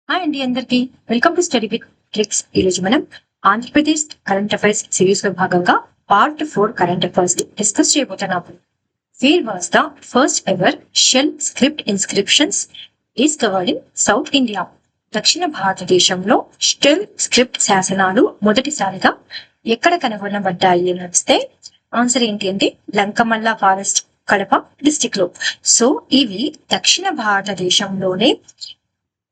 Hi అండి అందరికి welcome to study with tricks. ఈరోజు మనం ఆంధ్రప్రదేశ్ కరెంట్ అఫైర్స్ సిరీస్ లో భాగంగా పార్ట్ 4 కరెంట్ అఫైర్స్ ని డిస్కస్ చేయబోతున్నాము. Where was the first ever shell script inscriptions discovered in South India? దక్షిణ భారతదేశంలో షెల్ స్క్రిప్ట్ శాసనాలు మొదటిసారిగా ఎక్కడ కనుగొనబడ్డాయి అని వస్తే ఆన్సర్ ఏంటి అంటే లంకమల్ల ఫారెస్ట్, కడప డిస్టిక్ లో. సో ఇవి దక్షిణ భారతదేశంలోనే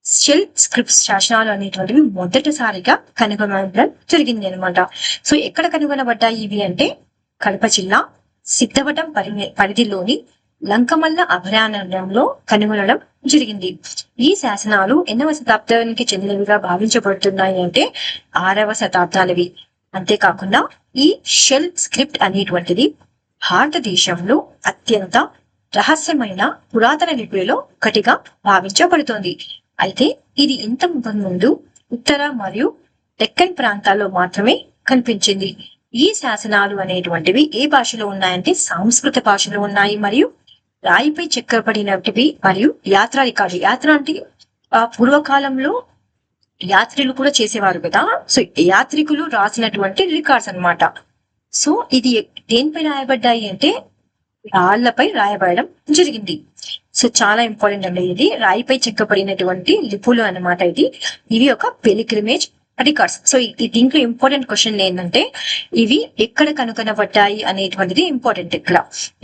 షెల్ స్క్రిప్ట్స్ శాసనాలు అనేటువంటివి మొదటిసారిగా కనుగొనడం జరిగింది అనమాట. సో ఎక్కడ కనుగొనబడ్డాయి ఇవి అంటే కడప జిల్లా సిద్ధవటం పరిధిలోని లంకమల్ల అభయారణ్యంలో కనుగొనడం జరిగింది. ఈ శాసనాలు ఎన్నవ శతాబ్దానికి చెందినవిగా భావించబడుతున్నాయి అంటే 6వ శతాబ్దాలవి. అంతేకాకుండా ఈ షెల్ స్క్రిప్ట్ అనేటువంటిది భారతదేశంలో అత్యంత రహస్యమైన పురాతన లిపిలో ఒకటిగా భావించబడుతోంది. అయితే ఇది ఇంత ముందు ఉత్తర మరియు డెక్కన్ ప్రాంతాల్లో మాత్రమే కనిపించింది. ఈ శాసనాలు అనేటువంటివి ఏ భాషలో ఉన్నాయంటే సంస్కృత భాషలో ఉన్నాయి మరియు రాయిపై చెక్కబడినటివి మరియు యాత్రా రికార్డు. యాత్ర అంటే పూర్వకాలంలో యాత్రికులు కూడా చేసేవారు కదా, సో యాత్రికులు రాసినటువంటి రికార్డ్స్ అన్నమాట. సో ఇది దేనిపై రాయబడ్డాయి అంటే రాళ్లపై రాయబడడం జరిగింది. సో చాలా ఇంపార్టెంట్ అండి. ఇది రాయిపై చెక్కబడినటువంటి లిపులు అన్నమాట. ఇవి ఒక పిలిగ్రిమేజ్ రికార్డ్స్. సో దీంట్లో ఇంపార్టెంట్ క్వశ్చన్ ఏంటంటే ఇవి ఎక్కడ కనుగొనబడ్డాయి అనేటువంటిది ఇంపార్టెంట్.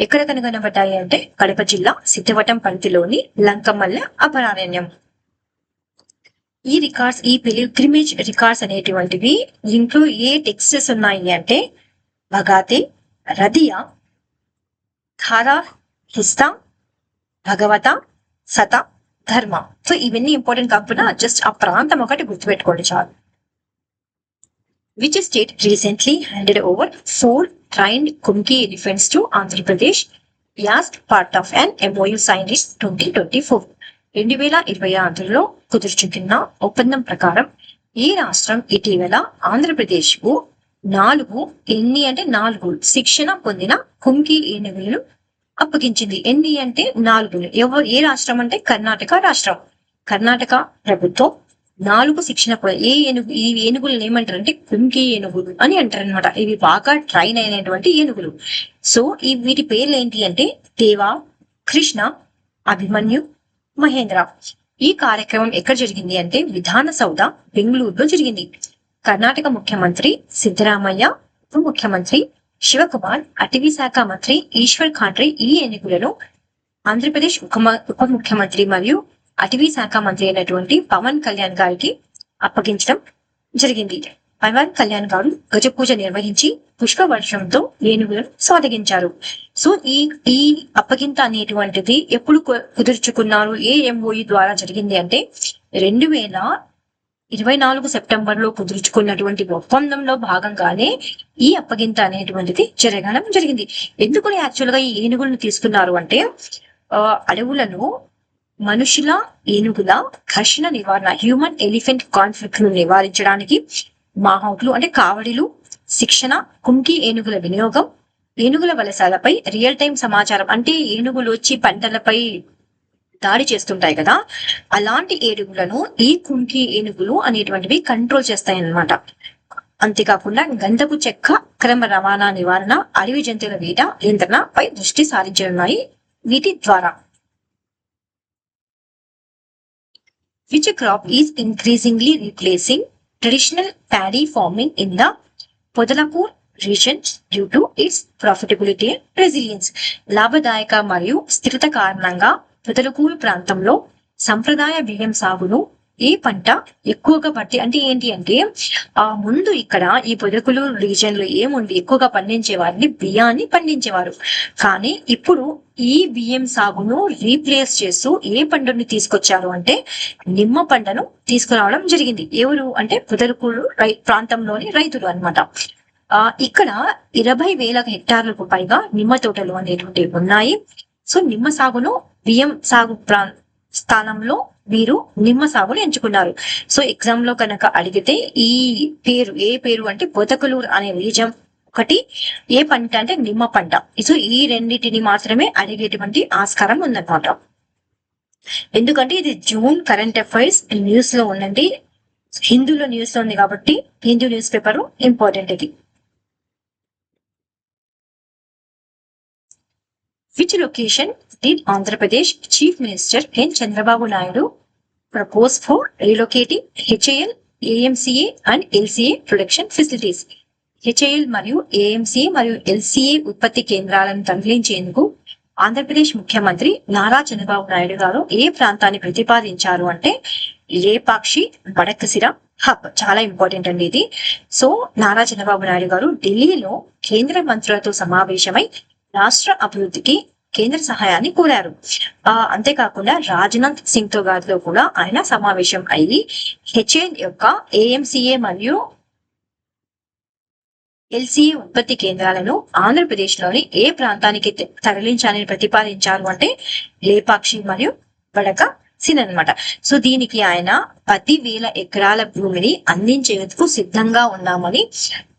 ఎక్కడ కనుగొనబడ్డాయి అంటే కడప జిల్లా సిద్ధవటం పరిధిలోని లంకమల్ల అభయారణ్యం. ఈ రికార్డ్స్, ఈ పిలిగ్రిమేజ్ రికార్డ్స్ అనేటువంటివి దీంట్లో ఏ టెక్స్ట్స్ ఉన్నాయి అంటే భగాతే, రదియా, ధారా, హిస్తా, భగవత, సత, ధర్మ. సో ఇవన్నీ ఇంపార్టెంట్ కాకుండా జస్ట్ ఆ ప్రాంతం ఒకటి గుర్తుపెట్టుకోండి చాలు. Which state recently handed over 4 trained Kumki elephants to Andhra Pradesh as part of an MOU signed in 2024? 2026లో కుదుర్చుకున్న ఒప్పందం ప్రకారం ఈ రాష్ట్రం ఇటీవల ఆంధ్రప్రదేశ్ కు 4 శిక్షణ పొందిన కుంకి ఏనుగులను అప్పగించింది. ఎన్ని అంటే 4. ఏ రాష్ట్రం అంటే కర్ణాటక రాష్ట్రం. కర్ణాటక ప్రభుత్వం 4 శిక్షణ ఈ ఏనుగులను ఏమంటారంటే కుంకి ఏనుగులు అని అంటారు అనమాట. ఇవి బాగా ట్రైన్ అయినటువంటి ఏనుగులు. సో వీటి పేర్లు ఏంటి అంటే దేవా, కృష్ణ, అభిమన్యు, మహేంద్ర. ఈ కార్యక్రమం ఎక్కడ జరిగింది అంటే విధాన సౌధ, బెంగళూరులో జరిగింది. కర్ణాటక ముఖ్యమంత్రి సిద్ధరామయ్య, ఉప ముఖ్యమంత్రి శివకుమార్, అటవీ శాఖ మంత్రి ఈశ్వర్ ఖండ్రే ఈ ఏనుగులను ఆంధ్రప్రదేశ్ ఉప ముఖ్యమంత్రి మరియు అటవీ శాఖ మంత్రి అయినటువంటి పవన్ కళ్యాణ్ గారికి అప్పగించడం జరిగింది. పవన్ కళ్యాణ్ గారు గజ పూజ నిర్వహించి పుష్పవర్షంతో ఏనుగులను స్వాగతించారు. సో ఈ అప్పగింత అనేటువంటిది ఎప్పుడు కుదుర్చుకున్నారు, ఏ MOU ద్వారా జరిగింది అంటే 2024 సెప్టెంబర్ లో కుదుర్చుకున్నటువంటి ఒప్పందంలో భాగంగానే ఈ అప్పగింత అనేటువంటిది జరగడం జరిగింది. ఎందుకు యాక్చువల్ గా ఈ ఏనుగులను తీసుకున్నారు అంటే అడవులను మనుషుల ఏనుగుల ఘర్షణ నివారణ, హ్యూమన్ ఎలిఫెంట్ కాన్ఫ్లిక్ట్ ను నివారించడానికి మాహౌట్లు అంటే కావడిలు, శిక్షణ, కుంకి ఏనుగుల వినియోగం, ఏనుగుల వలసలపై రియల్ టైం సమాచారం అంటే ఏనుగులు వచ్చి పంటలపై దాడి చేస్తుంటాయి కదా, అలాంటి ఏనుగులను ఈ కుంకి ఏనుగులు అనేటువంటివి కంట్రోల్ చేస్తాయన్నమాట. అంతేకాకుండా గంధపు చెక్క అక్రమ రవాణా నివారణ, అడవి జంతువుల వేట నియంత్రణపై దృష్టి సారించనున్నాయి వీటి ద్వారా. Which crop is increasingly replacing traditional paddy farming in the Podalapur region due to its profitability and resilience? లాభదాయక మరియు స్థిరత కారణంగా పొదలకూరు ప్రాంతంలో సంప్రదాయ బియ్యం సాగును ఏ పంట ఎక్కువగా పట్టి అంటే ఏంటి అంటే ముందు ఇక్కడ ఈ పొదలకూరు రీజియన్ లో ఏముంది, ఎక్కువగా పండించేవారిని బియ్యాన్ని పండించేవారు. కానీ ఇప్పుడు ఈ బియ్యం సాగును రీప్లేస్ చేస్తూ ఏ పంటని తీసుకొచ్చారు అంటే నిమ్మ పంటను తీసుకురావడం జరిగింది. ఎవరు అంటే పొదలకూరు ప్రాంతంలోని రైతులు అన్నమాట. ఇక్కడ 20,000 హెక్టార్లకు పైగా నిమ్మ తోటలు అనేటువంటివి ఉన్నాయి. సో నిమ్మ సాగును బియ్యం సాగు స్థానంలో వీరు నిమ్మ సాగును ఎంచుకున్నారు. సో ఎగ్జామ్ లో కనుక అడిగితే ఈ పేరు ఏ పేరు అంటే పొదకలూరు అనే రీజన్ ఒకటి, ఏ పంట అంటే నిమ్మ పంట. సో ఈ రెండింటిని మాత్రమే అడిగేటువంటి ఆస్కారం ఉందన్నమాట. ఎందుకంటే ఇది జూన్ కరెంట్ అఫైర్స్ న్యూస్ లో ఉందండి, హిందూలో న్యూస్ లో ఉంది కాబట్టి హిందూ న్యూస్ పేపర్ ఇంపార్టెంట్ ఇది. Which location did Andhra Pradesh Chief Minister N. Chandrababu Naidu propose for relocating HAL, AMCA and LCA production facilities? HAL మరియు ఏఎంసీ మరియు ఎల్సీఏ ఉత్పత్తి కేంద్రాలను తరలించేందుకు ఆంధ్రప్రదేశ్ ముఖ్యమంత్రి నారా చంద్రబాబు నాయుడు గారు ఏ ప్రాంతాన్ని ప్రతిపాదించారు అంటే లేపాక్షి బడకసిర హబ్. చాలా ఇంపార్టెంట్ అండి ఇది. సో నారా చంద్రబాబు నాయుడు గారు ఢిల్లీలో కేంద్ర మంత్రులతో సమావేశమై రాష్ట్ర అభివృద్ధికి కేంద్ర సహాయాన్ని కోరారు. అంతేకాకుండా రాజ్నాథ్ సింగ్ తో గారితో కూడా ఆయన సమావేశం అయ్యి హెచ్ఏఎల్ యొక్క ఏఎంసీఏ మరియు ఎల్సీఏ ఉత్పత్తి కేంద్రాలను ఆంధ్రప్రదేశ్ లోని ఏ ప్రాంతానికి తరలించాలని ప్రతిపాదించారు అంటే లేపాక్షి మరియు బడక సిన్ అనమాట. సో దీనికి ఆయన 10,000 ఎకరాల భూమిని అందించేందుకు సిద్ధంగా ఉన్నామని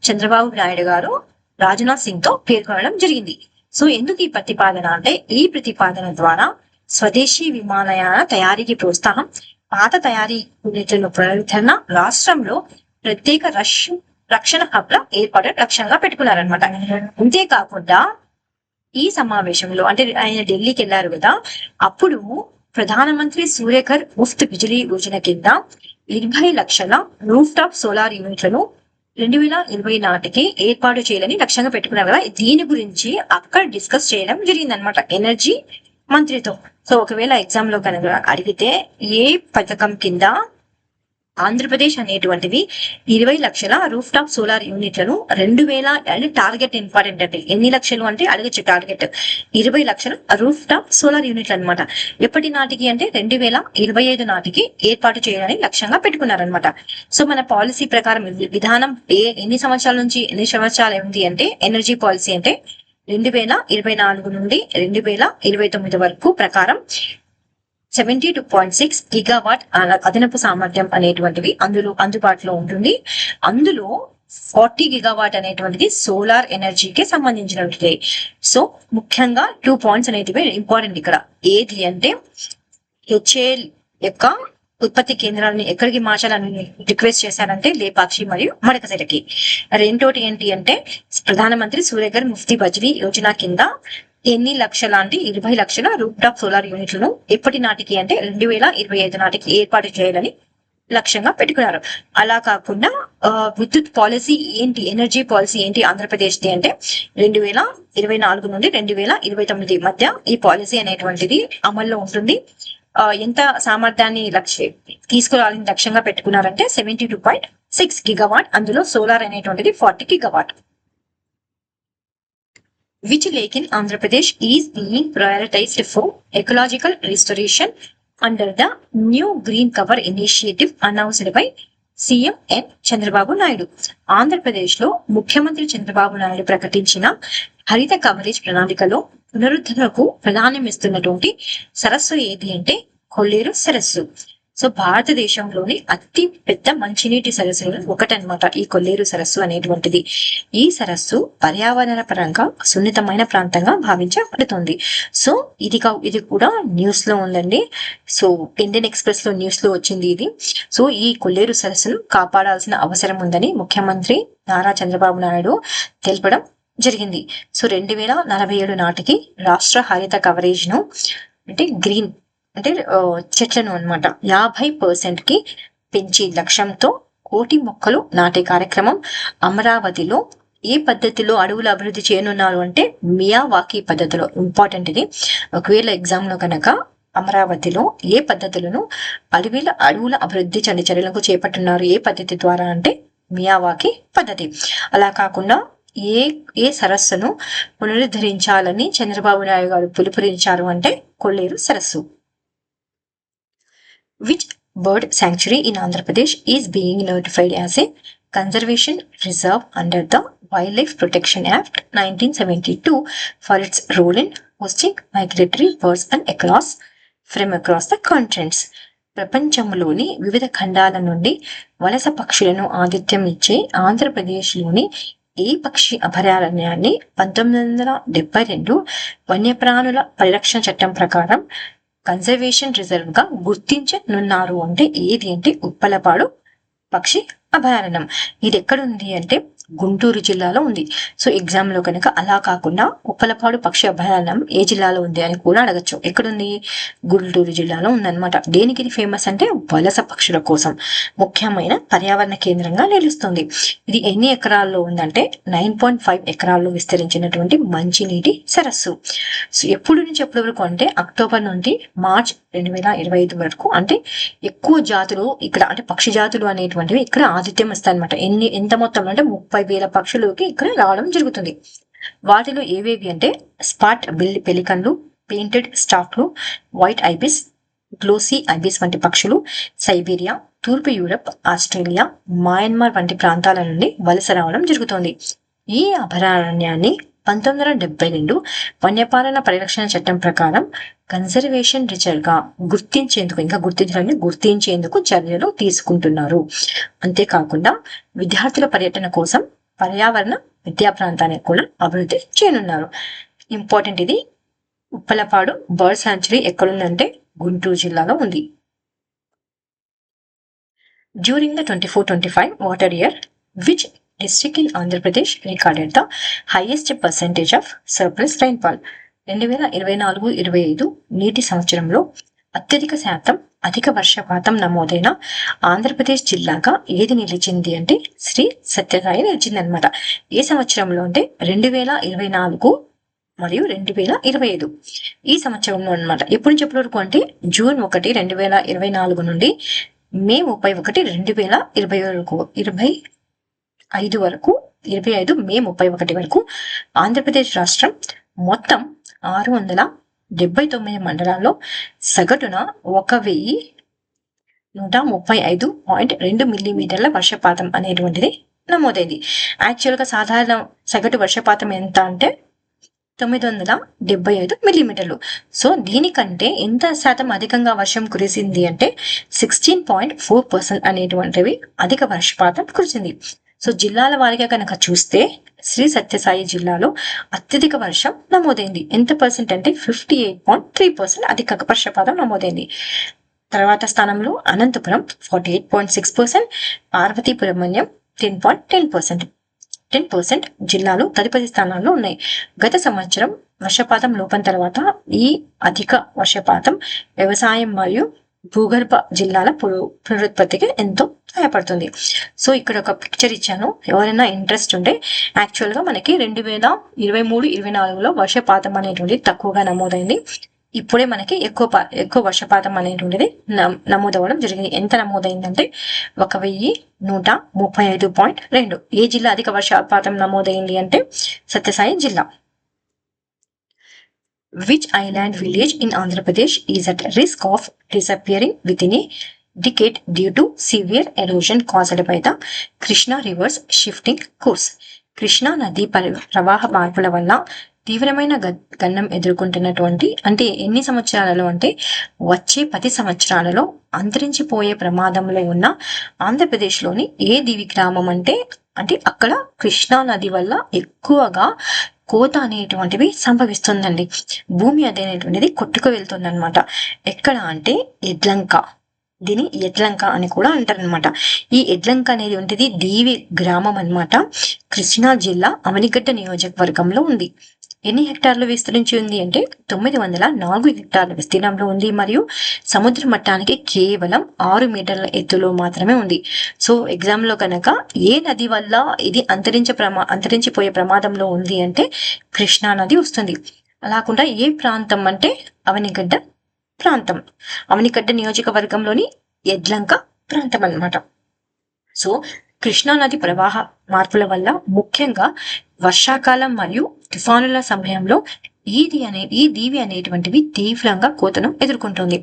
చంద్రబాబు నాయుడు గారు రాజ్నాథ్ సింగ్ తో పేర్కొనడం జరిగింది. సో ఎందుకు ఈ ప్రతిపాదన అంటే ఈ ప్రతిపాదన ద్వారా స్వదేశీ విమానయాన తయారీకి ప్రోత్సాహం, పాత తయారీ యూనిట్లను పునరుద్ధరణ, రాష్ట్రంలో ప్రత్యేక రక్షణ హబ్ల ఏర్పాటు లక్ష్యంగా పెట్టుకున్నారనమాట. అంతేకాకుండా ఈ సమావేశంలో అంటే ఆయన ఢిల్లీకి వెళ్లారు కదా, అప్పుడు ప్రధానమంత్రి సూర్యఘర్ ముఫ్త్ బిజిలీ యోజన కింద 20 లక్షల రూఫ్ టాప్ సోలార్ యూనిట్లను 2020 నాటికి ఏర్పాటు చేయాలని లక్ష్యంగా పెట్టుకున్నారు కదా. దీని గురించి అక్కడ డిస్కస్ చేయడం జరిగింది అనమాట ఎనర్జీ మంత్రితో. సో ఒకవేళ ఎగ్జామ్ లో కనుక అడిగితే ఏ పథకం కింద ఆంధ్రప్రదేశ్ అనేటువంటివి 20 లక్షల రూఫ్ టాప్ సోలార్ యూనిట్లను 2000 అంటే టార్గెట్ ఇంపార్టెంట్ అంటే ఎన్ని లక్షలు అంటే అడగచ్చు టార్గెట్ 20 లక్షల రూఫ్ టాప్ సోలార్ యూనిట్లు అనమాట. ఎప్పటి నాటికి అంటే 2025 నాటికి ఏర్పాటు చేయాలని లక్ష్యంగా పెట్టుకున్నారనమాట. సో మన పాలసీ ప్రకారం విధానం ఎన్ని సంవత్సరాల నుంచి ఎన్ని సంవత్సరాలు ఉంది అంటే ఎనర్జీ పాలసీ అంటే 2024 నుండి 2029 వరకు ప్రకారం 72.6 గిగావాట్ అదనపు సామర్థ్యం అనేటువంటివి అందుబాటులో ఉంటుంది. అందులో 40 గిగావాట్ అనేటువంటిది సోలార్ ఎనర్జీకి సంబంధించినటువంటి. సో ముఖ్యంగా 2 పాయింట్స్ అనేటివి ఇంపార్టెంట్ ఇక్కడ. ఏది అంటే హెచ్ఏఎల్ యొక్క ఉత్పత్తి కేంద్రాలను ఎక్కడికి మార్చాలని రిక్వెస్ట్ చేశారంటే లేపాక్షి మరియు మడకసిరకి. రెండోటి ఏంటి అంటే ప్రధానమంత్రి సూర్యఘర్ ముఫ్తీ బిజిలీ యోజన కింద ఎన్ని లక్షల అంటే 20 లక్షల రూఫ్ టాప్ సోలార్ యూనిట్లను ఎప్పటి నాటికి అంటే 2025 నాటికి ఏర్పాటు చేయాలని లక్ష్యంగా పెట్టుకున్నారు. అలా కాకుండా విద్యుత్ పాలసీ ఏంటి, ఎనర్జీ పాలసీ ఏంటి ఆంధ్రప్రదేశ్ ది అంటే 2024 నుండి 2029 మధ్య ఈ పాలసీ అనేటువంటిది అమల్లో ఉంటుంది. ఎంత సామర్థ్యాన్ని తీసుకురావాలని లక్ష్యంగా పెట్టుకున్నారంటే 72.6 గిగావాట్. అందులో సోలార్ అనేటువంటిది 40 gigawatt. Which lake in Andhra Pradesh is being prioritized for ecological restoration under the new green cover initiative announced by CM N Chandrababu Naidu? Andhra Pradesh లో ముఖ్యమంత్రి చంద్రబాబు నాయుడు ప్రకటించిన హరిత కవరేజ్ ప్రణాళికలో పునరుద్ధరణకు ప్రాధాన్యం ఇస్తున్నటువంటి సరస్సు ఏది అంటే కొల్లేరు సరస్సు. సో భారతదేశంలోని అతి పెద్ద మంచినీటి సరస్సులు ఒకటనమాట ఈ కొల్లేరు సరస్సు అనేటువంటిది. ఈ సరస్సు పర్యావరణ పరంగా సున్నితమైన ప్రాంతంగా భావించబడుతుంది. సో ఇది కూడా న్యూస్ లో ఉందండి. సో ఇండియన్ ఎక్స్ప్రెస్ లో న్యూస్ లో వచ్చింది ఇది. సో ఈ కొల్లేరు సరస్సును కాపాడాల్సిన అవసరం ఉందని ముఖ్యమంత్రి నారా చంద్రబాబు నాయుడు తెలపడం జరిగింది. సో 2047 నాటికి రాష్ట్ర హరిత కవరేజ్ ను అంటే గ్రీన్ అంటే చెట్లను అనమాట 50% కి పెంచి లక్ష్యంతో 1 కోటి మొక్కలు నాటే కార్యక్రమం అమరావతిలో ఏ పద్ధతిలో అడవులు అభివృద్ధి చేయనున్నారు అంటే మియావాకీ పద్ధతిలో. ఇంపార్టెంట్ ఇది. ఒకవేళ ఎగ్జామ్ లో కనుక అమరావతిలో ఏ పద్ధతులను అడవుల అభివృద్ధి చర్యలకు చేపట్టున్నారు ఏ పద్ధతి ద్వారా అంటే మియావాకీ పద్ధతి. అలా కాకుండా ఏ సరస్సును పునరుద్ధరించాలని చంద్రబాబు నాయుడు గారు పిలుపునిచ్చారు అంటే కొల్లేరు సరస్సు. Which bird sanctuary in Andhra Pradesh is being notified as a conservation reserve under the Wildlife Protection Act 1972 for its role in hosting migratory birds and across the continents? ప్రపంచంలోని వివిధ ఖండాల నుండి వలస పక్షులను ఆతిథ్యం ఇచ్చే ఆంధ్రప్రదేశ్లోని ఈ పక్షి అభయారణ్యాన్ని 1972 వన్యప్రాణుల పరిరక్షణ చట్టం ప్రకారం కన్జర్వేషన్ రిజర్వ్ గా గుర్తించనున్నారు అంటే ఏది అంటే ఉప్పలపాడు పక్షి అభయారణ్యం. ఇది ఎక్కడుంది అంటే గుంటూరు జిల్లాలో ఉంది. సో ఎగ్జామ్ లో కనుక అలా కాకుండా ఉప్పలపాడు పక్షి అభయారణ్యం ఏ జిల్లాలో ఉంది అని కూడా అడగచ్చు. ఎక్కడుంది? గుంటూరు జిల్లాలో ఉందన్నమాట. దేనికి ఇది ఫేమస్ అంటే వలస పక్షుల కోసం ముఖ్యమైన పర్యావరణ కేంద్రంగా నిలుస్తుంది. ఇది ఎన్ని ఎకరాల్లో ఉందంటే 9.5 ఎకరాల్లో విస్తరించినటువంటి మంచినీటి సరస్సు. సో ఎప్పుడు నుంచి ఎప్పటి వరకు అంటే అక్టోబర్ నుండి మార్చ్ 2025 వరకు. అంటే ఎక్కువ జాతులు ఇక్కడ అంటే పక్షి జాతులు అనేటువంటివి ఇక్కడ ఆతిథ్యం ఇస్తాయి అనమాట. ఎంత మొత్తం అంటే 30,000 పక్షులకి ఇక్కడ రావడం జరుగుతుంది. వాటిలో ఏవేవి అంటే స్పాట్ బిల్ పెలికన్లు, పెయింటెడ్ స్టాక్లు, వైట్ ఐబిస్, గ్లోసీ ఐబిస్ వంటి పక్షులు సైబీరియా, తూర్పు యూరప్, ఆస్ట్రేలియా, మయన్మార్ వంటి ప్రాంతాల నుండి వలస రావడం జరుగుతోంది. ఈ అభయారణ్యాన్ని 1972 వన్యపాలన పరిరక్షణ చట్టం ప్రకారం కన్జర్వేషన్ రిజర్వ్ గా గుర్తించేందుకు చర్యలు తీసుకుంటున్నారు. అంతేకాకుండా విద్యార్థుల పర్యటన కోసం పర్యావరణ విద్యా ప్రాంతాన్ని కూడా అభివృద్ధి చేయనున్నారు. ఇంపార్టెంట్ ఇది. ఉప్పలపాడు బర్డ్ సాంచురీ ఎక్కడుందంటే గుంటూరు జిల్లాలో ఉంది. During the 24-25 water year which district in Andhra Pradesh recorded the highest percentage of surplus rainfall. 2024-25 నీటి సంవత్సరంలో అత్యధిక శాతం అధిక వర్షపాతం నమోదైన ఆంధ్రప్రదేశ్ జిల్లాగా ఏది నిలిచింది అంటే శ్రీ సత్యసాయి నిలిచింది అనమాట. ఏ సంవత్సరంలో అంటే 2024 మరియు 2025 ఈ సంవత్సరంలో అనమాట. ఎప్పుడు నుంచి ఎప్పటి వరకు అంటే జూన్ 1, 2024 నుండి మే 31, 2025 వరకు 25 మే 31 వరకు ఆంధ్రప్రదేశ్ రాష్ట్రం మొత్తం 679 మండలాల్లో సగటున 1135.2 మిల్లీమీటర్ల వర్షపాతం అనేటువంటిది నమోదైంది. యాక్చువల్గా సాధారణ సగటు వర్షపాతం ఎంత అంటే 975 మిల్లీమీటర్లు. సో దీనికంటే ఎంత శాతం అధికంగా వర్షం కురిసింది అంటే 16.4% అనేటువంటివి అధిక వర్షపాతం కురిసింది. సో జిల్లాల వారీగా కనుక చూస్తే శ్రీ సత్యసాయి జిల్లాలో అత్యధిక వర్షం నమోదైంది. ఎంత పర్సెంట్ అంటే 58.3% అధిక వర్షపాతం నమోదైంది. తర్వాత స్థానంలో అనంతపురం 48.6%, పార్వతీపురం 10% జిల్లాలు తదుపరి స్థానాల్లో ఉన్నాయి. గత సంవత్సరం వర్షపాతం లోపం తర్వాత ఈ అధిక వర్షపాతం వ్యవసాయం మరియు భూగర్భ జిల్లాల పునరుత్పత్తికి ఎంతో సహాయపడుతుంది. సో ఇక్కడ ఒక పిక్చర్ ఇచ్చాను. ఎవరైనా ఇంట్రెస్ట్ ఉంటే యాక్చువల్గా మనకి 2023-24లో వర్షపాతం అనేటువంటిది తక్కువగా నమోదైంది. ఇప్పుడే మనకి ఎక్కువ వర్షపాతం అనేటువంటిది నమోదవడం జరిగింది. ఎంత నమోదైందంటే 1135.2. ఏ జిల్లా అధిక వర్షపాతం నమోదైంది అంటే సత్యసాయి జిల్లా. Which island village in Andhra Pradesh is at risk of disappearing within a decade due to severe erosion caused by the Krishna River's shifting course? Krishna నది ప్రవాహ మార్పుల వల్ల తీవ్రమైన గండం ఎదుర్కొంటున్నటువంటి అంటే ఎన్ని సంవత్సరాలలో అంటే వచ్చే 10 సంవత్సరాలలో అంతరించిపోయే ప్రమాదంలో ఉన్న ఆంధ్రప్రదేశ్లోని ఏ దీవి గ్రామం అంటే అక్కడ కృష్ణా నది వల్ల ఎక్కువగా కోత అనేటువంటివి సంభవిస్తుందండి. భూమి అదేనేటువంటిది కొట్టుకు వెళ్తుంది అనమాట. ఎక్కడ అంటే ఎడ్లంక. దీని ఎడ్లంక అని కూడా అంటారనమాట. ఈ ఎడ్లంక అనేది ఉంటుంది దీవి గ్రామం అన్నమాట. కృష్ణా జిల్లా అవనిగడ్డ నియోజకవర్గంలో ఉంది. ఎన్ని హెక్టార్లు విస్తరించి ఉంది అంటే 904 హెక్టార్ల విస్తీర్ణంలో ఉంది మరియు సముద్ర మట్టానికి కేవలం 6 మీటర్ల ఎత్తులో మాత్రమే ఉంది. సో ఎగ్జామ్ లో కనుక ఏ నది వల్ల ఇది అంతరించిపోయే ప్రమాదంలో ఉంది అంటే కృష్ణా నది వస్తుంది. అలాకుండా ఏ ప్రాంతం అంటే అవనిగడ్డ ప్రాంతం, అవనిగడ్డ నియోజకవర్గంలోని ఎడ్లంక ప్రాంతం అన్నమాట. సో కృష్ణా నది ప్రవాహ మార్పుల వల్ల ముఖ్యంగా వర్షాకాలం మరియు తుఫానుల సమయంలో ఈ దీవి అనేటువంటివి తీవ్రంగా కోతను ఎదుర్కొంటుంది.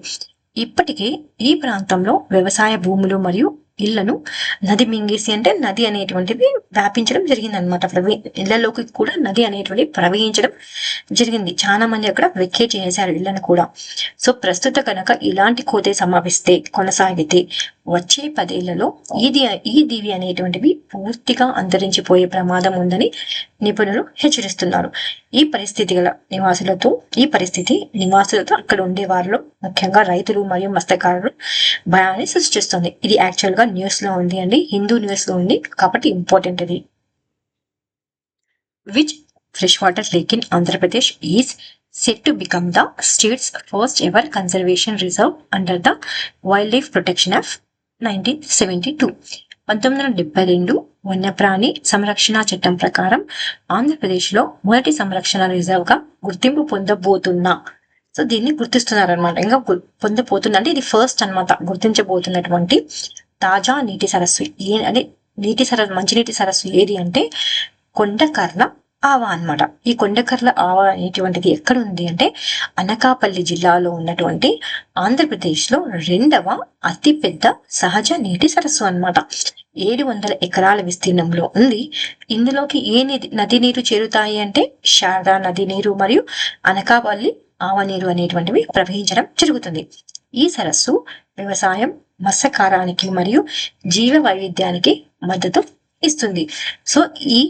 ఇప్పటికే ఈ ప్రాంతంలో వ్యవసాయ భూములు మరియు ఇళ్లను నది మింగేసి అంటే నది అనేటువంటిది వ్యాపించడం జరిగింది అనమాట. ఇళ్లలోకి కూడా నది అనేటువంటి ప్రవహించడం జరిగింది. చాలా మంది అక్కడ వెకేట్ చేశారు ఇళ్లను కూడా. సో ప్రస్తుత కనుక ఇలాంటి కోతే కొనసాగితే వచ్చే 10 ఏళ్లలో ఈ దీవి అనేటువంటివి పూర్తిగా అంతరించిపోయే ప్రమాదం ఉందని నిపుణులు హెచ్చరిస్తున్నారు. ఈ పరిస్థితి నివాసులతో అక్కడ ఉండే వారిలో ముఖ్యంగా రైతులు మరియు మత్స్యకారులు భయాన్ని సృష్టిస్తుంది. ఇది యాక్చువల్ గా న్యూస్ లో ఉంది అండి, హిందూ న్యూస్ లో ఉంది కాబట్టి ఇంపార్టెంట్ ఇది. Which freshwater lake in Andhra Pradesh is set to become the state's first ever conservation reserve under the Wildlife Protection Act 1972. 1972 వన్యప్రాణి సంరక్షణ చట్టం ప్రకారం ఆంధ్రప్రదేశ్లో మొదటి సంరక్షణ రిజర్వ్ గా గుర్తింపు పొందబోతున్నా. సో దీన్ని గుర్తిస్తున్నారనమాట. ఇంకా పొందబోతున్నా అంటే ఇది ఫస్ట్ అనమాట గుర్తించబోతున్నటువంటి తాజా నీటి సరస్సు. అంటే మంచినీటి సరస్సు ఏది అంటే కొండకర్ల ఆవ అన్నమాట. ఈ కొండకర్ల ఆవ అనేటువంటిది ఎక్కడ ఉంది అంటే అనకాపల్లి జిల్లాలో ఉన్నటువంటి ఆంధ్రప్రదేశ్ లో 2వ అతిపెద్ద సహజ నీటి సరస్సు అన్నమాట. 700 ఎకరాల విస్తీర్ణంలో ఉంది. ఇందులోకి ఏ నది నీరు చేరుతాయి అంటే శారదా నది నీరు మరియు అనకాపల్లి ఆవ నీరు అనేటువంటివి ప్రవహించడం జరుగుతుంది. ఈ సరస్సు వ్యవసాయం, మత్స్యకారానికి మరియు జీవ వైవిధ్యానికి మద్దతు ఇస్తుంది. సో ఈ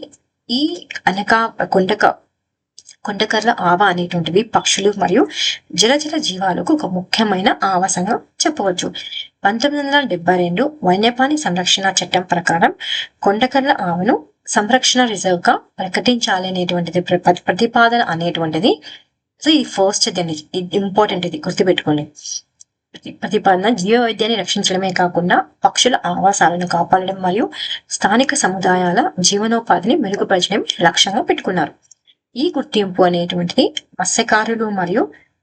కొండకర్ల ఆవ అనేటువంటివి పక్షులు మరియు జలచర జీవాలకు ఒక ముఖ్యమైన ఆవాసంగా చెప్పవచ్చు. 1972 వన్యప్రాణి సంరక్షణ చట్టం ప్రకారం కొండకర్ల ఆవను సంరక్షణ రిజర్వ్ గా ప్రకటించాలి అనేటువంటిది ప్రతిపాదన అనేటువంటిది. సో ఇది ఫస్ట్ ఇంపార్టెంట్, ఇది గుర్తుపెట్టుకోండి. ప్రతిపాదన జీవ వైద్యాన్ని రక్షించడమే కాకుండా పక్షుల ఆవాసాలను కాపాడడం మరియు స్థానిక సముదాయాల జీవనోపాధిని మెరుగుపరచడం లక్ష్యంగా పెట్టుకున్నారు. ఈ గుర్తింపు అనేటువంటిది మత్స్యకారులు మరియు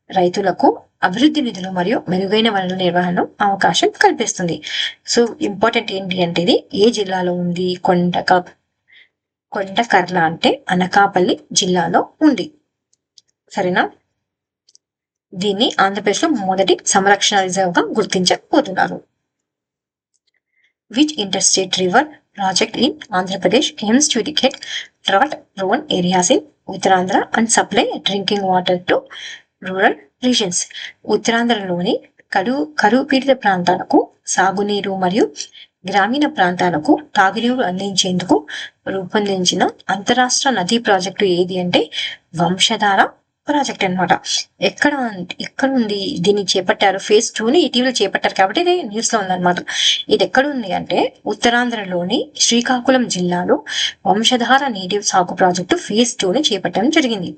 రైతులకు అభివృద్ధి నిధులు మరియు మెరుగైన వనరుల నిర్వహణ అవకాశం కల్పిస్తుంది. సో ఇంపార్టెంట్ ఏంటి అంటే ఇది ఏ జిల్లాలో ఉంది? కొండకర్ల అంటే అనకాపల్లి జిల్లాలో ఉంది. సరేనా? దీన్ని ఆంధ్రప్రదేశ్ లో మొదటి సంరక్షణ రిజర్వ్ గా గుర్తించబోతున్నారు. Which interstate river project in Andhra Pradesh aims to irrigate drought-prone areas in Uttarandhra and supply drinking water to rural regions. ఉత్తరాంధ్రలోని కరువు పీడిత ప్రాంతాలకు సాగునీరు మరియు గ్రామీణ ప్రాంతాలకు తాగునీరు అందించేందుకు రూపొందించిన అంతరాష్ట్ర నదీ ప్రాజెక్టు ఏది అంటే వంశధార ప్రాజెక్ట్ అనమాట. ఎక్కడ ఉంది దీన్ని చేపట్టారు? phase 2ని ఇటీవల చేపట్టారు కాబట్టి ఇది న్యూస్ లో ఉందన్నమాట. ఇది ఎక్కడ ఉంది అంటే ఉత్తరాంధ్రలోని శ్రీకాకుళం జిల్లాలో వంశధార నీటి సాగు ప్రాజెక్టు phase 2ని చేపట్టడం జరిగింది.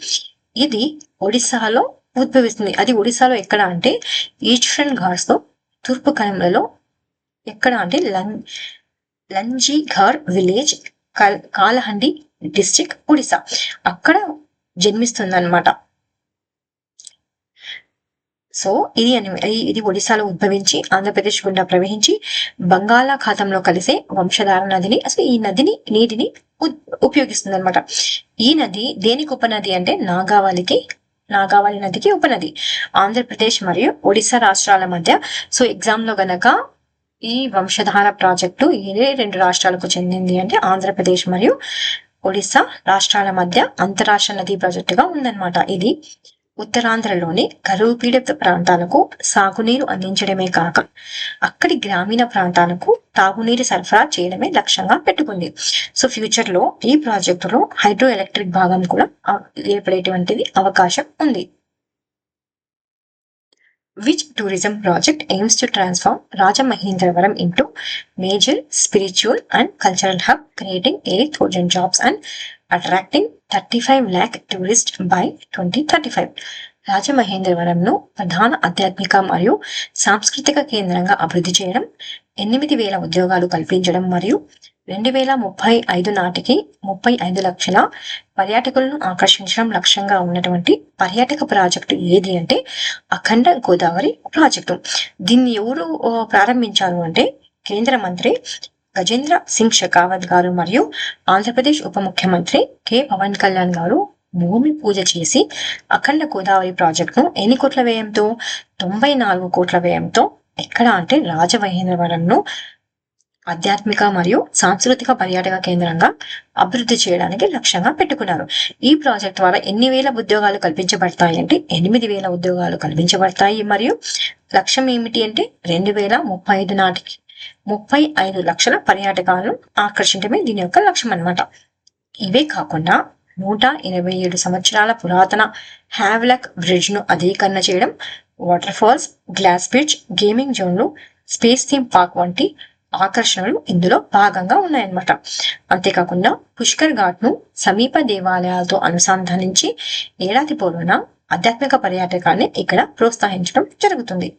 ఇది ఒడిశాలో ఉద్భవిస్తుంది. అది ఒడిశాలో ఎక్కడ అంటే ఈస్టర్న్ ఘాట్స్ లో తూర్పు కనుమలలో ఎక్కడ అంటే లంజీఘర్ విలేజ్, కాలహండి డిస్ట్రిక్ట్, ఒడిశా అక్కడ జన్మిస్తుంది అనమాట. సో ఇది ఒడిశాలో ఉద్భవించి ఆంధ్రప్రదేశ్ గుండా ప్రవహించి బంగాళాఖాతంలో కలిసే వంశధార నదిని, అసలు ఈ నీటిని ఉపయోగిస్తుంది అనమాట. ఈ నది దేనికి ఉపనది అంటే నాగావళి నదికి ఉపనది. ఆంధ్రప్రదేశ్ మరియు ఒడిశా రాష్ట్రాల మధ్య సో ఎగ్జామ్ లో గనక ఈ వంశధార ప్రాజెక్టు ఏ 2 రాష్ట్రాలకు చెందింది అంటే ఆంధ్రప్రదేశ్ మరియు ఒడిశా రాష్ట్రాల మధ్య అంతరాష్ట్ర నదీ ప్రాజెక్టుగా ఉందన్నమాట. ఇది ఉత్తరాంధ్రలోని కరువు పీడిత ప్రాంతాలకు సాగునీరు అందించడమే కాక అక్కడి గ్రామీణ ప్రాంతాలకు తాగునీరు సరఫరా చేయడమే లక్ష్యంగా పెట్టుకుంది. సో ఫ్యూచర్ లో ఈ ప్రాజెక్టులో హైడ్రో ఎలక్ట్రిక్ భాగం కూడా ఏర్పడేటువంటిది అవకాశం ఉంది. Which tourism project aims to transform Rajamahendravaram into major spiritual and cultural hub, creating 8,000 jobs and attracting 35 lakh tourists by 2035? రాజమహేంద్రవరంను ప్రధాన ఆధ్యాత్మిక మరియు సాంస్కృతిక కేంద్రంగా అభివృద్ధి చేయడం, 8,000 ఉద్యోగాలు కల్పించడం మరియు 2035 నాటికి 35 లక్షల పర్యాటకులను ఆకర్షించడం లక్ష్యంగా ఉన్నటువంటి పర్యాటక ప్రాజెక్టు ఏది అంటే అఖండ గోదావరి ప్రాజెక్టు. దీన్ని ఎవరు ప్రారంభించారు అంటే కేంద్ర మంత్రి గజేంద్ర సింగ్ షెకావత్ గారు మరియు ఆంధ్రప్రదేశ్ ఉప ముఖ్యమంత్రి కె పవన్ కళ్యాణ్ గారు భూమి పూజ చేసి అఖండ గోదావరి ప్రాజెక్టును ఎన్ని కోట్ల వ్యయంతో? 94 కోట్ల వ్యయంతో ఎక్కడ అంటే రాజమహేంద్రవరంను ఆధ్యాత్మిక మరియు సాంస్కృతిక పర్యాటక కేంద్రంగా అభివృద్ధి చేయడానికి లక్ష్యంగా పెట్టుకున్నారు. ఈ ప్రాజెక్ట్ ద్వారా ఎన్ని వేల ఉద్యోగాలు కల్పించబడతాయి అంటే 8,000 ఉద్యోగాలు కల్పించబడతాయి. మరియు లక్ష్యం ఏమిటి అంటే 2035 నాటికి 35 లక్షల పర్యాటకాలను ఆకర్షించడమే దీని యొక్క లక్ష్యం అన్నమాట. ఇవే కాకుండా 187 సంవత్సరాల పురాతన హ్యావ్లాక్ బ్రిడ్జ్ ను అధీకరణ చేయడం, water falls, glass bridge, gaming జోన్లు, స్పేస్ థీమ్ పార్క్ వంటి ఆకర్షణలు ఇందులో భాగంగా ఉన్నాయన్నమాట. అంతేకాకుండా పుష్కర్ ఘాట్ ను సమీప దేవాలయాలతో అనుసంధానించి ఏడాది పొడవునా ఆధ్యాత్మిక పర్యాటకాన్ని ఇక్కడ ప్రోత్సహించడం జరుగుతుంది.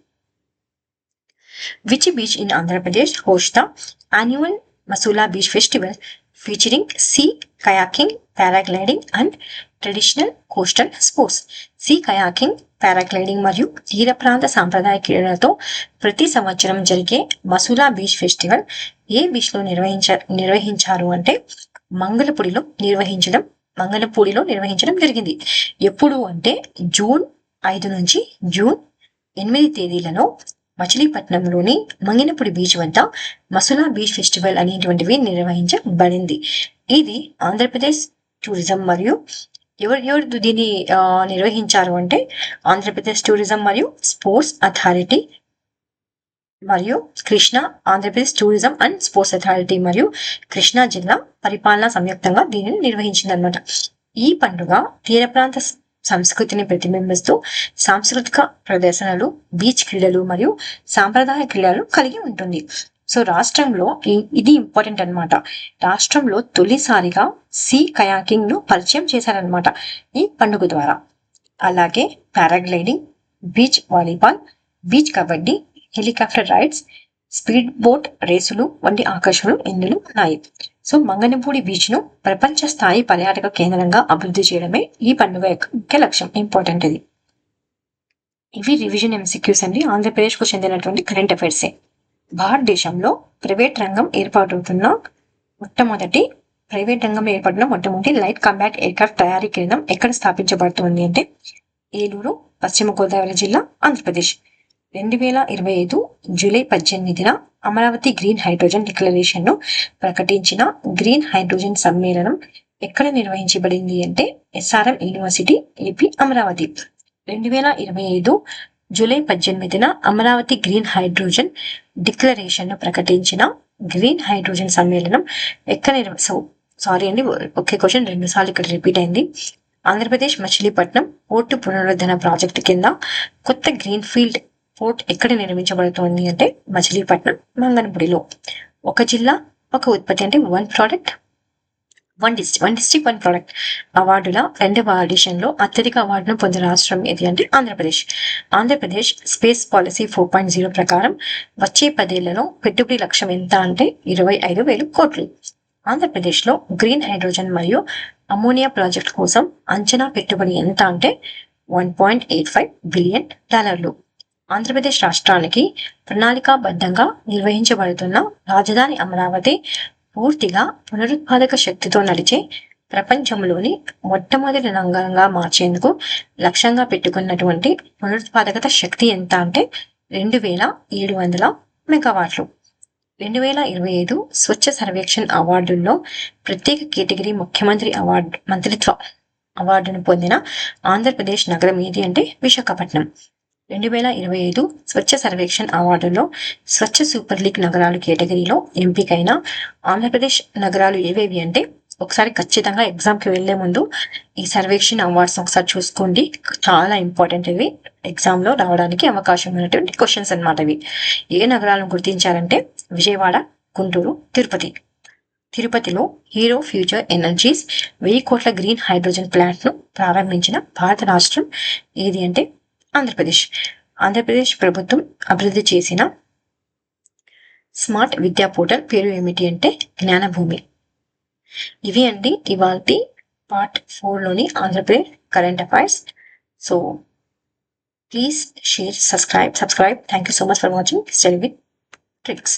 Which beach in Andhra Pradesh hosts the annual Masula Beach Festival featuring sea kayaking, paragliding and traditional coastal sports? Sea kayaking, paragliding మరియు తీర ప్రాంత సాంప్రదాయ క్రీడలతో ప్రతి సంవత్సరం జరిగే మసూలా బీచ్ ఫెస్టివల్ ఏ బీచ్ లో నిర్వహించారు అంటే మంగళపూడిలో నిర్వహించడం జరిగింది. ఎప్పుడు అంటే జూన్ 5 నుంచి జూన్ 8 తేదీలలో మచిలీపట్నంలోని మంగినపూడి బీచ్ వద్ద మసూలా బీచ్ ఫెస్టివల్ అనేటువంటివి నిర్వహించబడింది. ఇది ఆంధ్రప్రదేశ్ టూరిజం మరియు ఎవరు దీన్ని నిర్వహించారు అంటే ఆంధ్రప్రదేశ్ టూరిజం మరియు స్పోర్ట్స్ అథారిటీ మరియు Andhra Pradesh tourism and sports authority మరియు కృష్ణా జిల్లా పరిపాలన సంయుక్తంగా దీనిని నిర్వహించిందనమాట. ఈ పండుగ తీర ప్రాంత సంస్కృతిని ప్రతిబింబిస్తూ సాంస్కృతిక ప్రదర్శనలు, బీచ్ క్రీడలు మరియు సాంప్రదాయ క్రీడలు కలిగి ఉంటుంది. సో రాష్ట్రంలో ఇది ఇంపార్టెంట్ అనమాట. రాష్ట్రంలో తొలిసారిగా సీ కయాకింగ్ ను పరిచయం చేశారనమాట ఈ పండుగ ద్వారా. అలాగే paragliding, beach volleyball, beach kabaddi, helicopter rides, speed boat రేసులు వంటి ఆకర్షణలు ఇందులో ఉన్నాయి. సో మంగనపూడి బీచ్ ను ప్రపంచ స్థాయి పర్యాటక కేంద్రంగా అభివృద్ధి చేయడమే ఈ పండుగ యొక్క ముఖ్య లక్ష్యం. ఇంపార్టెంట్ ఇది. ఇవి రివిజన్ ఎంసీక్యూస్ అండి. ఆంధ్రప్రదేశ్ కు చెందినటువంటి కరెంట్ అఫైర్స్. భారతదేశంలో ప్రైవేట్ రంగం ఏర్పాటుతున్న మొట్టమొదటి లైట్ కాంబాట్ ఎయిర్క్రాఫ్ట్ తయారీ కేంద్రం ఎక్కడ స్థాపించబడుతుంది అంటే ఏలూరు, పశ్చిమ గోదావరి జిల్లా, ఆంధ్రప్రదేశ్. 2025 జూలై 18న అమరావతి గ్రీన్ హైడ్రోజన్ డిక్లరేషన్ ను ప్రకటించిన గ్రీన్ హైడ్రోజన్ సమ్మేళనం ఎక్కడ నిర్వహించబడింది అంటే SRM university, AP, Amaravati. 2025 July 18న అమరావతి గ్రీన్ హైడ్రోజన్ డిక్లరేషన్ ను ప్రకటించిన గ్రీన్ హైడ్రోజన్ సమ్మేళనం ఎక్కడ ఒకే క్వశ్చన్ 2 సార్లు ఇక్కడ రిపీట్ అయింది. ఆంధ్రప్రదేశ్ మచిలీపట్నం పోర్టు పునరుద్ధరణ ప్రాజెక్టు కింద కొత్త గ్రీన్ ఫీల్డ్ పోర్ట్ ఎక్కడ నిర్మించబడుతోంది అంటే మచిలీపట్నం, మంగనపూడిలో. ఒక జిల్లా ఒక ఉత్పత్తి అంటే వన్ డిస్ట్రిక్ట్ వన్ ప్రోడక్ట్ అవార్డుల 2వ ఆడిషన్ లో అత్యధిక అవార్డును పొందిన రాష్ట్రం ఏది అంటే ఆంధ్రప్రదేశ్. ఆంధ్రప్రదేశ్ స్పేస్ పాలసీ 4.0 ప్రకారం వచ్చే 10 ఏళ్లలో పెట్టుబడి లక్ష్యం ఎంత అంటే 25,000 కోట్లు. ఆంధ్రప్రదేశ్ లో గ్రీన్ హైడ్రోజన్ మరియు అమోనియా ప్రాజెక్ట్ కోసం అంచనా పెట్టుబడి ఎంత అంటే $1.85 బిలియన్. ఆంధ్రప్రదేశ్ రాష్ట్రానికి ప్రణాళికాబద్ధంగా నిర్వహించబడుతున్న రాజధాని అమరావతి పూర్తిగా పునరుత్పాదక శక్తితో నడిచే ప్రపంచంలోని మొట్టమొదటి నగరంగా మార్చేందుకు లక్ష్యంగా పెట్టుకున్నటువంటి పునరుత్పాదకత శక్తి ఎంత అంటే 2,700 మెగావాట్లు. 2025 స్వచ్ఛ సర్వేక్షణ్ అవార్డుల్లో ప్రత్యేక కేటగిరీ ముఖ్యమంత్రి మంత్రిత్వ అవార్డును పొందిన ఆంధ్రప్రదేశ్ నగరం ఏది అంటే విశాఖపట్నం. 2025 స్వచ్ఛ సర్వేక్షణ్ అవార్డులో స్వచ్ఛ సూపర్ లీగ్ నగరాలు కేటగిరీలో ఎంపికైన ఆంధ్రప్రదేశ్ నగరాలు ఏవేవి అంటే ఒకసారి ఖచ్చితంగా ఎగ్జామ్కి వెళ్లే ముందు ఈ సర్వేక్షణ్ అవార్డ్స్ ఒకసారి చూసుకోండి. చాలా ఇంపార్టెంట్. ఇవి ఎగ్జామ్ లో రావడానికి అవకాశం ఉన్నటువంటి క్వశ్చన్స్ అన్నమాట. ఇవి ఏ నగరాలను గుర్తించారంటే విజయవాడ, గుంటూరు, తిరుపతి. తిరుపతిలో హీరో ఫ్యూచర్ ఎనర్జీస్ 1000 కోట్ల గ్రీన్ హైడ్రోజన్ ప్లాంట్ ను ప్రారంభించిన భారత రాష్ట్రం ఏది అంటే ఆంధ్రప్రదేశ్. ఆంధ్రప్రదేశ్ ప్రభుత్వం అభివృద్ధి చేసిన స్మార్ట్ విద్యా పోర్టల్ పేరు ఏమిటి అంటే జ్ఞానభూమి. ఇవి అండి ఇవాల్టి పార్ట్ 4 లోని Andhra Pradesh current affairs. So please share, subscribe. Thank you so much for watching study with tricks.